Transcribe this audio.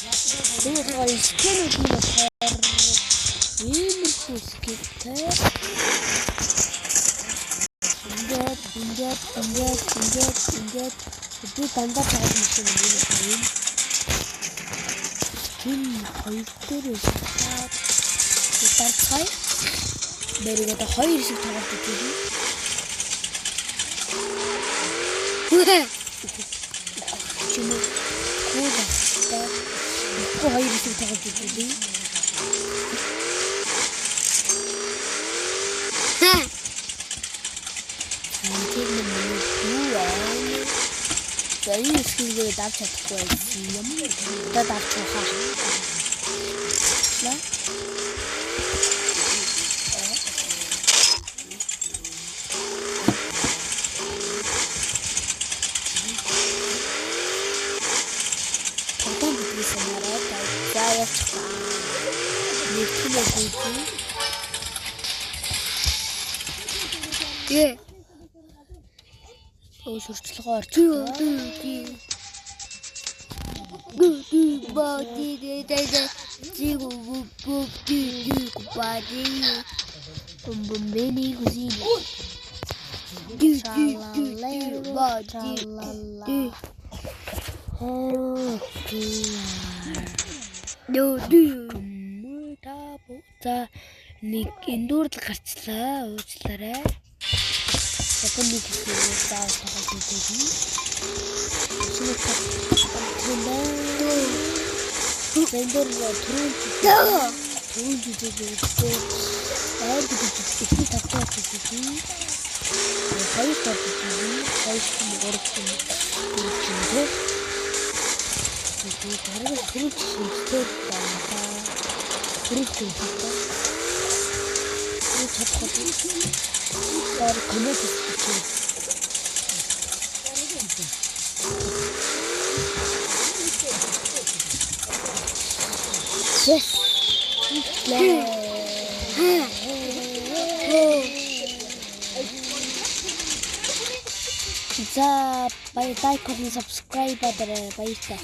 Тэгээд гоё скинүүд нь болохоор иймэрхүү скинтэй. Ингээд би дандаа таадаг юм шиг юм. Скин хоёр дээр шахаад ударцай. Бэргээд хоёр шиг тоглож байгаа. Чимээ гоо хоёр шиг тоглож байгаа. За энэ скингээ давч чадахгүй юм. Давч хаа. Yeah. Oh, surчлага орч. Нэг эндүрл гарчлаа. Уучлаарай. Second нэг заавал тоглож үзье. Эндүр түрүүн үзээ. Айд гэж татдаг үзье. Хоёр татдаг үзье. Хоёр гурав үзье. Тэгээд дараагийн түрүүн үзээ байна. Түрүүн Dar komik için. Yes. За, бай-бай, comment, subscribe, баярлалаа.